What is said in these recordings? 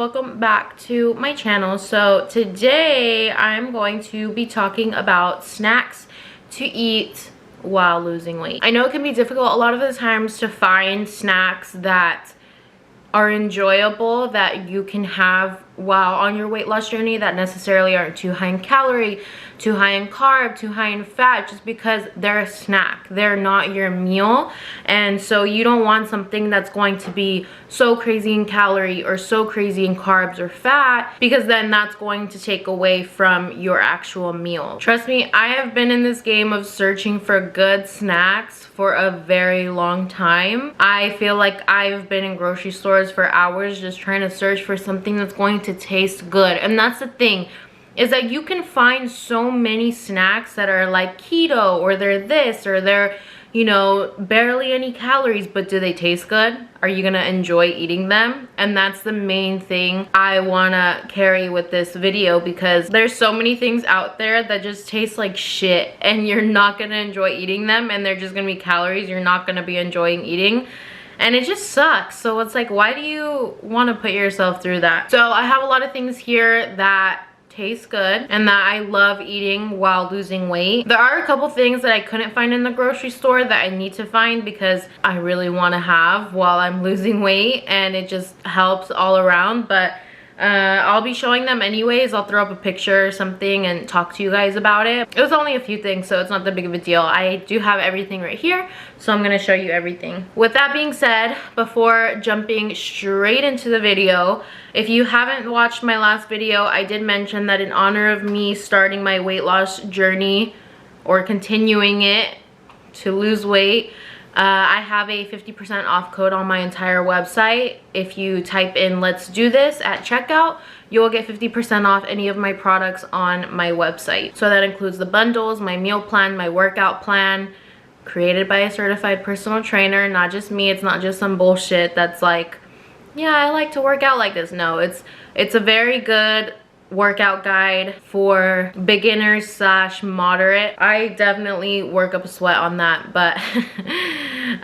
welcome back to my channel. So today I'm going to be talking about snacks to eat while losing weight. I know it can be difficult a lot of the times to find snacks that are enjoyable that you can have while on your weight loss journey that necessarily aren't too high in calorie, too high in carb, too high in fat, just because they're a snack. They're not your meal. And so you don't want something that's going to be so crazy in calorie or so crazy in carbs or fat, because then that's going to take away from your actual meal. Trust me, I have been in this game of searching for good snacks for a very long time. I feel like I've been in grocery stores for hours just trying to search for something that's going to taste good. And that's the thing, is that you can find so many snacks that are like keto, or they're this, or they're, you know, barely any calories, but do they taste good? Are you gonna enjoy eating them? And that's the main thing I wanna carry with this video, because there's so many things out there that just taste like shit and you're not gonna enjoy eating them, and they're just gonna be calories you're not gonna be enjoying eating. And it just sucks. So it's like, why do you want to put yourself through that? So I have a lot of things here that taste good and that I love eating while losing weight. There are a couple things that I couldn't find in the grocery store that I need to find because I really want to have while I'm losing weight, and it just helps all around. But I'll be showing them anyways. I'll throw up a picture or something and talk to you guys about it. It was only a few things, so it's not that big of a deal. I do have everything right here, so I'm gonna show you everything. With that being said, before jumping straight into the video, if you haven't watched my last video, I did mention that in honor of me starting my weight loss journey, or continuing it to lose weight, I have a 50% off code on my entire website. If you type in "let's do this" at checkout, you will get 50% off any of my products on my website. So that includes the bundles, my meal plan, my workout plan, created by a certified personal trainer. Not just me. It's not just some bullshit that's like, yeah, I like to work out like this. No, it's a very good workout guide for beginners slash moderate. I definitely work up a sweat on that, but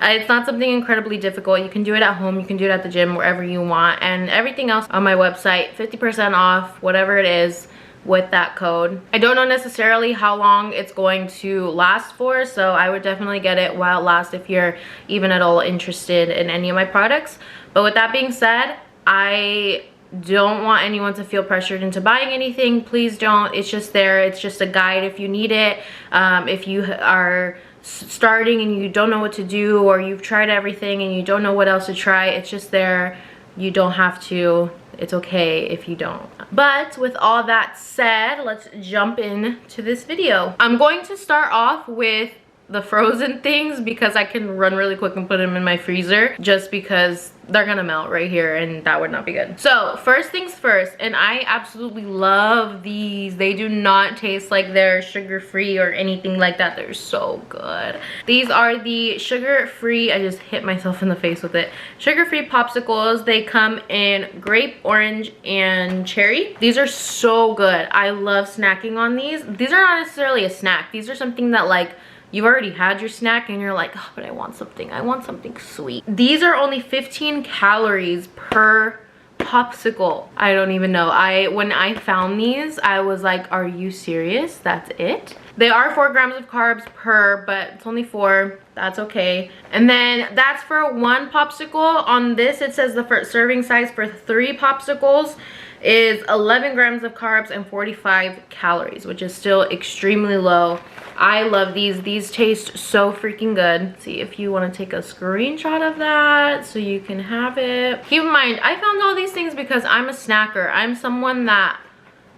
it's not something incredibly difficult. You can do it at home, you can do it at the gym, wherever you want. And everything else on my website, 50% off, whatever it is, with that code. I don't know necessarily how long it's going to last for, so I would definitely get it while it lasts if you're even at all interested in any of my products. But with that being said, I don't want anyone to feel pressured into buying anything. Please don't. It's just there. It's just a guide if you need it. If you are starting and you don't know what to do, or you've tried everything and you don't know what else to try, it's just there. You don't have to. It's okay if you don't. But with all that said, let's jump into this video. I'm going to start off with the frozen things because I can run really quick and put them in my freezer, just because they're gonna melt right here and that would not be good. So first things first, and I absolutely love these. They do not taste like they're sugar-free or anything like that. They're so good. These are the sugar-free, I just hit myself in the face with it, sugar-free popsicles. They come in grape, orange, and cherry. These are so good. I love snacking on these. These are not necessarily a snack. These are something that, like, you've already had your snack and you're like, oh, but I want something sweet. These are only 15 calories per popsicle. I don't even know. When I found these, I was like, are you serious? That's it? They are 4 grams of carbs per, but it's only 4. That's okay. And then that's for 1 popsicle. On this, it says the first serving size for 3 popsicles is 11 grams of carbs and 45 calories, which is still extremely low. I love these. These taste so freaking good. See if you want to take a screenshot of that so you can have it. Keep in mind, I found all these things because I'm a snacker. I'm someone that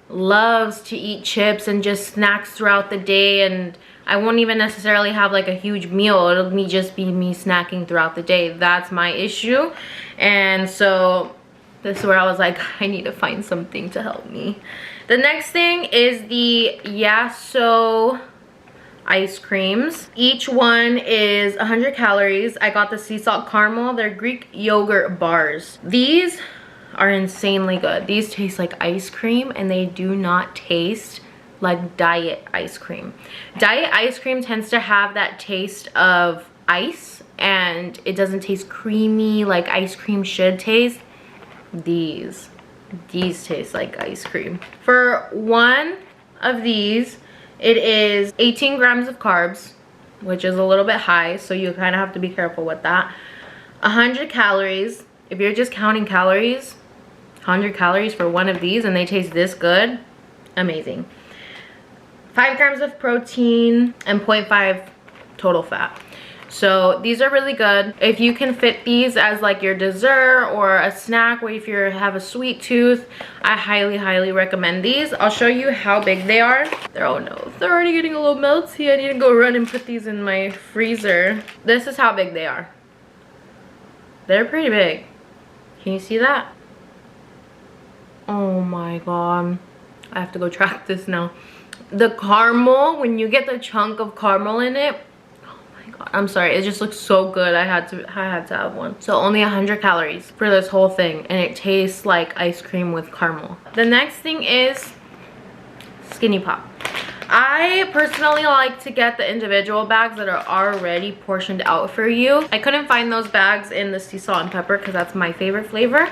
loves to eat chips and just snacks throughout the day, and I won't even necessarily have like a huge meal. It'll just be me snacking throughout the day. That's my issue. And so this is where I was like, I need to find something to help me. The next thing is the Yasso ice creams. Each one is 100 calories. I got the sea salt caramel. They're Greek yogurt bars. These are insanely good. These taste like ice cream, and they do not taste like diet ice cream. Diet ice cream tends to have that taste of ice, and it doesn't taste creamy like ice cream should taste. These These taste like ice cream. For one of these, it is 18 grams of carbs, which is a little bit high, so you kind of have to be careful with that. 100 calories. If you're just counting calories, 100 calories for one of these and they taste this good, amazing. 5 grams of protein and 0.5 total fat. So these are really good. If you can fit these as like your dessert or a snack, or if you have a sweet tooth, I highly recommend these. I'll show you how big they are. Oh no, they're already getting a little melty. I need to go run and put these in my freezer. This is how big they are. They're pretty big. Can you see that? Oh my god. I have to go track this now. The caramel, when you get the chunk of caramel in it, I'm sorry, it just looks so good. I had to have one. So only 100 calories for this whole thing, and it tastes like ice cream with caramel. The next thing is Skinny Pop. I personally like to get the individual bags that are already portioned out for you. I couldn't find those bags in the sea salt and pepper because that's my favorite flavor.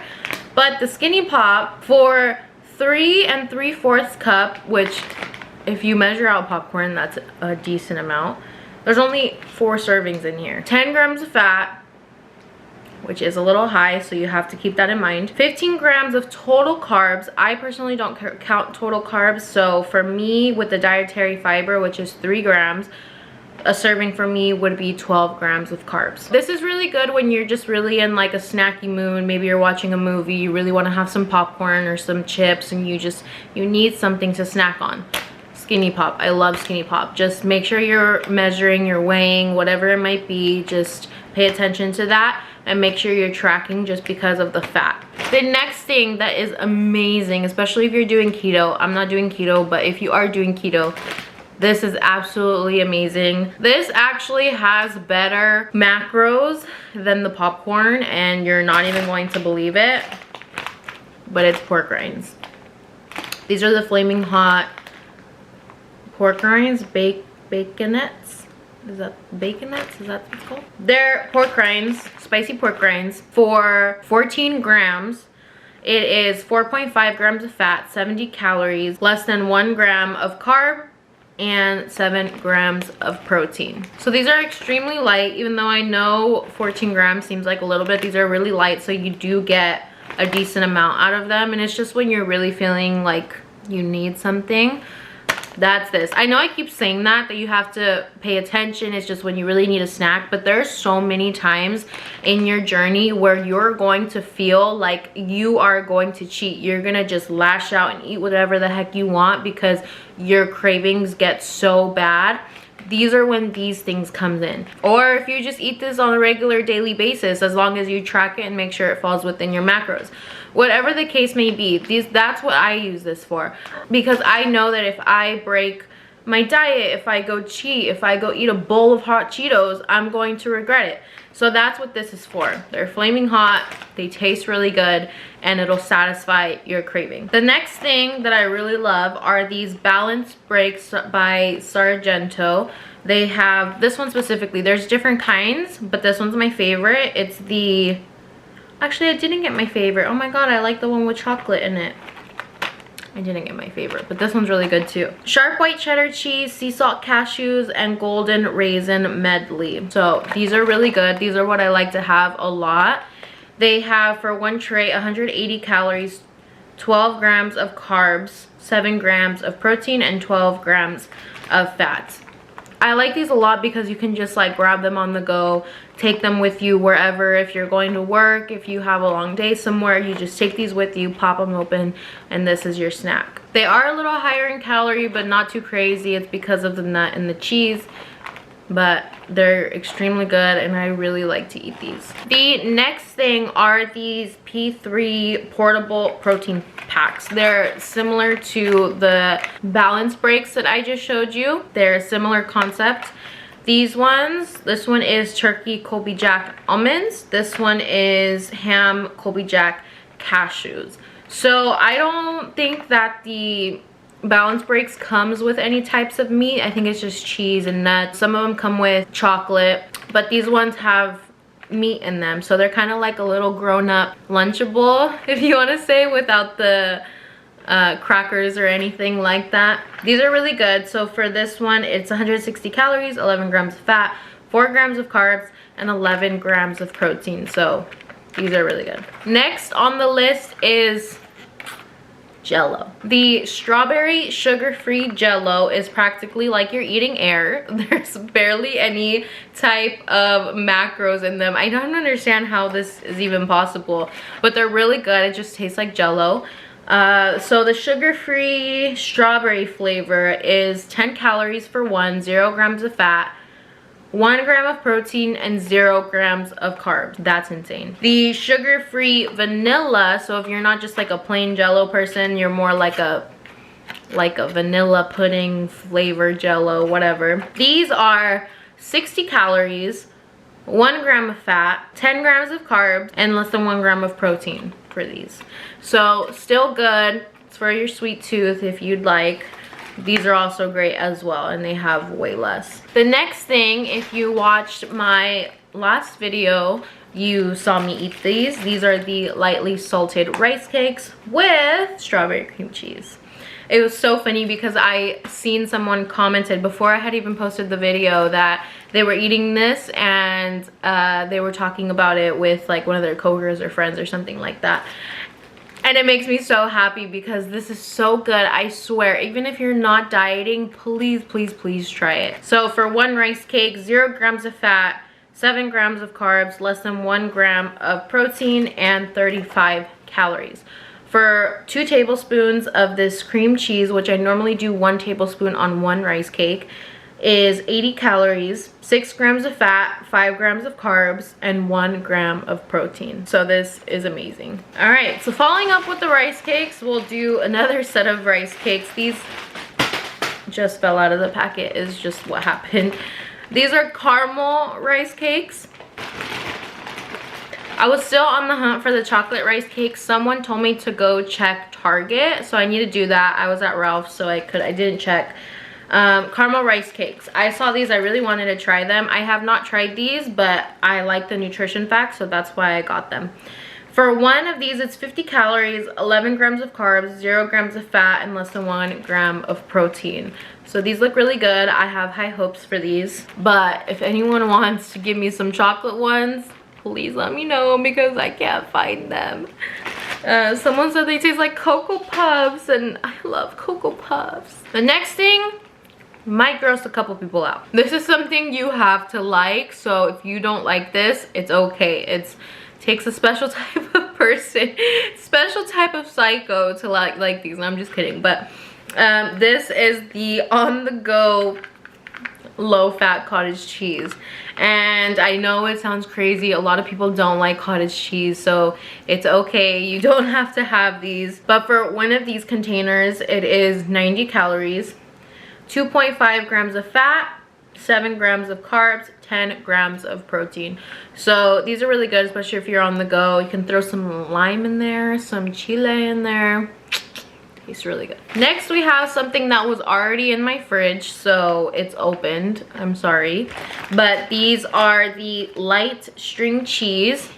But the Skinny Pop for 3 3/4 cup, which if you measure out popcorn, that's a decent amount. There's only 4 servings in here. 10 grams of fat, which is a little high, so you have to keep that in mind. 15 grams of total carbs. I personally don't count total carbs, so for me, with the dietary fiber, which is 3 grams, a serving for me would be 12 grams of carbs. This is really good when you're just really in like a snacky mood. Maybe you're watching a movie, you really want to have some popcorn or some chips, and you need something to snack on. Skinny Pop. I love Skinny Pop. Just make sure you're measuring, you're weighing, whatever it might be. Just pay attention to that and make sure you're tracking just because of the fat. The next thing that is amazing, especially if you're doing keto. I'm not doing keto, but if you are doing keto, this is absolutely amazing. This actually has better macros than the popcorn, and you're not even going to believe it, but it's pork rinds. These are the flaming hot pork rinds, baconettes. Is that baconettes? Is that what it's called? They're pork rinds, spicy pork rinds for 14 grams. It is 4.5 grams of fat, 70 calories, less than 1 gram of carb, and 7 grams of protein. So these are extremely light, even though I know 14 grams seems like a little bit. These are really light, so you do get a decent amount out of them, and it's just when you're really feeling like you need something. That's this. I know I keep saying that you have to pay attention. It's just when you really need a snack, but there's so many times in your journey where you're going to feel like you are going to cheat. You're gonna just lash out and eat whatever the heck you want because your cravings get so bad. These are when these things comes in. Or if you just eat this on a regular daily basis, as long as you track it and make sure it falls within your macros. Whatever the case may be, that's what I use this for. Because I know that if I break my diet, if I go cheat, if I go eat a bowl of hot Cheetos, I'm going to regret it. So that's what this is for. They're flaming hot, they taste really good, and it'll satisfy your craving. The next thing that I really love are these balance breaks by Sargento. They have this one specifically. There's different kinds, but this one's my favorite. It's the, actually I didn't get my favorite. Oh my god, I like the one with chocolate in it. I didn't get my favorite, but this one's really good too. Sharp white cheddar cheese, sea salt cashews, and golden raisin medley. So these are really good. These are what I like to have a lot. They have for one tray 180 calories, 12 grams of carbs, 7 grams of protein, and 12 grams of fats. I like these a lot because you can just like grab them on the go, take them with you wherever. If you're going to work, if you have a long day somewhere, you just take these with you, pop them open, and this is your snack. They are a little higher in calorie, but not too crazy. It's because of the nut and the cheese, but they're extremely good and I really like to eat these. The next thing are these P3 portable protein packs. They're similar to the balance breaks that I just showed you. They're a similar concept. These ones, this one is turkey Colby Jack almonds. This one is ham Colby Jack cashews. So I don't think that the balance breaks comes with any types of meat. I think it's just cheese and nuts. Some of them come with chocolate, but these ones have meat in them. So they're kind of like a little grown-up Lunchable, if you want to say, without the crackers or anything like that. These are really good. So for this one, it's 160 calories, 11 grams of fat, 4 grams of carbs, and 11 grams of protein. So these are really good. Next on the list is Jello. The strawberry sugar-free Jello is practically like you're eating air. There's barely any type of macros in them. I don't understand how this is even possible, but they're really good. It just tastes like Jello. So the sugar-free strawberry flavor is 10 calories for one, 0 grams of fat, 1 gram of protein, and 0 grams of carbs. That's insane. The sugar-free vanilla, so if you're not just like a plain Jello person, you're more like a vanilla pudding flavor Jello, whatever. These are 60 calories, 1 gram of fat, 10 grams of carbs, and less than 1 gram of protein for these. So still good. It's for your sweet tooth if you'd like. These are also great as well, and they have way less. The next thing, if you watched my last video, you saw me eat these. These are the lightly salted rice cakes with strawberry cream cheese. It was so funny because I seen someone commented before I had even posted the video that they were eating this, and they were talking about it with like one of their coworkers or friends or something like that. And it makes me so happy because this is so good. I swear, even if you're not dieting, please, please, please try it. So for one rice cake, 0 grams of fat, 7 grams of carbs, less than 1 gram of protein, and 35 calories. For 2 tablespoons of this cream cheese, which I normally do 1 tablespoon on 1 rice cake, is 80 calories, 6 grams of fat, 5 grams of carbs, and 1 gram of protein. So this is amazing. All right, so following up with the rice cakes, we'll do another set of rice cakes. These just fell out of the packet is just what happened. These are caramel rice cakes. I was still on the hunt for the chocolate rice cakes. Someone told me to go check Target, so I need to do that. I was at Ralph's, so I didn't check. Caramel rice cakes. I saw these. I really wanted to try them. I have not tried these, but I like the nutrition facts, so that's why I got them. For one of these, it's 50 calories, 11 grams of carbs, 0 grams of fat, and less than 1 gram of protein. So these look really good. I have high hopes for these. But if anyone wants to give me some chocolate ones, please let me know because I can't find them. Someone said they taste like Cocoa Puffs, and I love Cocoa Puffs. The next thing might gross a couple people out. This is something you have to like, so if you don't like this, it's okay. It takes a special type of person, special type of psycho to like these. I'm just kidding, but this is the on-the-go low-fat cottage cheese, and I know it sounds crazy. A lot of people don't like cottage cheese, so it's okay. You don't have to have these, but for one of these containers, it is 90 calories, 2.5 grams of fat, 7 grams of carbs, 10 grams of protein. So these are really good, especially if you're on the go. You can throw some lime in there, some chile in there. Tastes really good. Next, we have something that was already in my fridge, so it's opened. I'm sorry. But these are the light string cheese.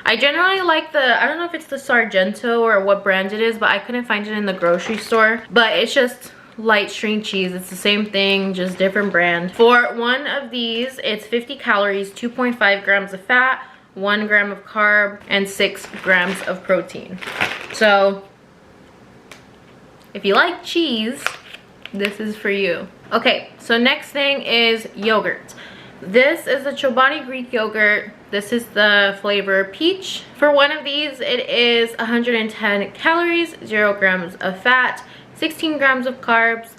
I generally like I don't know if it's the Sargento or what brand it is, but I couldn't find it in the grocery store. But it's just light string cheese. It's the same thing, just different brand. For one of these, it's 50 calories, 2.5 grams of fat, 1 gram of carb, and 6 grams of protein. So if you like cheese, this is for you. Okay, so next thing is yogurt. This is the Chobani Greek yogurt. This is the flavor peach. For one of these, it is 110 calories, 0 grams of fat, 16 grams of carbs,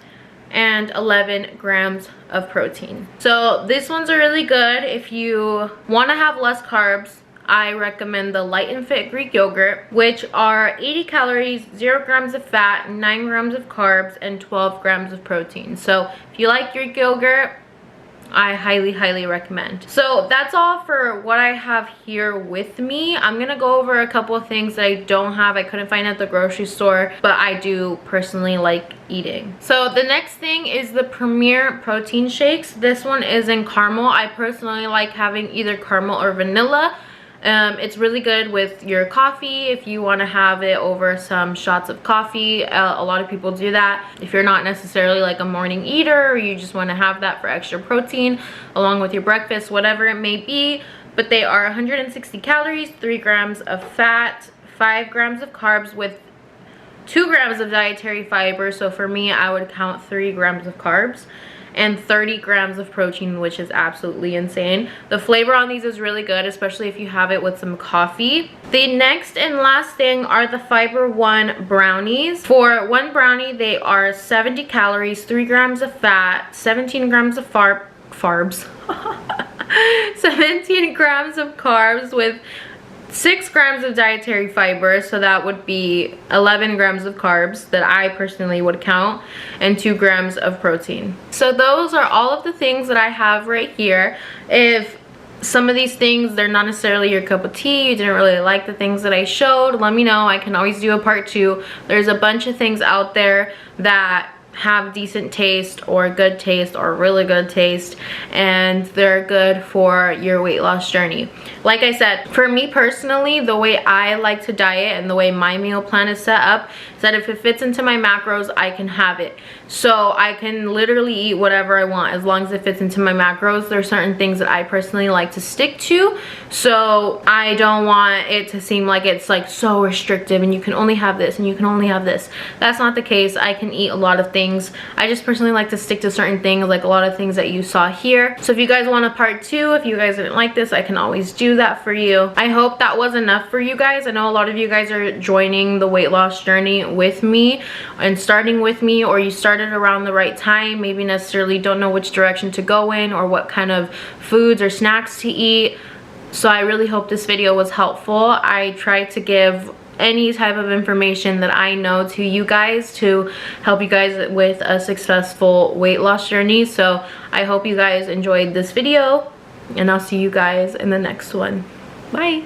and 11 grams of protein. So these ones are really good. If you want to have less carbs, I recommend the Light and Fit Greek yogurt, which are 80 calories, 0 grams of fat, 9 grams of carbs, and 12 grams of protein. So if you like Greek yogurt, I highly recommend. So that's all for what I have here with me. I'm gonna go over a couple of things that I don't have, I couldn't find at the grocery store, but I do personally like eating. So the next thing is the Premier protein shakes. This one is in caramel. I personally like having either caramel or vanilla. It's really good with your coffee if you want to have it over some shots of coffee. A lot of people do that if you're not necessarily like a morning eater, or you just want to have that for extra protein along with your breakfast, whatever it may be. But they are 160 calories, 3 grams of fat, 5 grams of carbs with 2 grams of dietary fiber. So for me, I would count 3 grams of carbs and 30 grams of protein, which is absolutely insane. The flavor on these is really good, especially if you have it with some coffee. The next and last thing are the Fiber One brownies. For one brownie, they are 70 calories, 3 grams of fat, 17 grams of carbs 17 grams of carbs with 6 grams of dietary fiber, so that would be 11 grams of carbs that I personally would count, and 2 grams of protein. So those are all of the things that I have right here. If some of these things, they're not necessarily your cup of tea, you didn't really like the things that I showed, let me know. I can always do a part 2. There's a bunch of things out there that have decent taste or good taste or really good taste, and they're good for your weight loss journey. Like I said, for me personally, the way I like to diet and the way my meal plan is set up is that if it fits into my macros, I can have it. So I can literally eat whatever I want as long as it fits into my macros. There are certain things that I personally like to stick to, so I don't want it to seem like it's like so restrictive and you can only have this and you can only have this. That's not the case. I can eat a lot of things. I just personally like to stick to certain things, like a lot of things that you saw here. So if you guys want a part 2, if you guys didn't like this, I can always do that for you. I hope that was enough for you guys. I know a lot of you guys are joining the weight loss journey with me and starting with me, or you started around the right time, maybe necessarily don't know which direction to go in or what kind of foods or snacks to eat. So I really hope this video was helpful. I tried to give any type of information that I know to you guys to help you guys with a successful weight loss journey. So I hope you guys enjoyed this video, and I'll see you guys in the next one. Bye.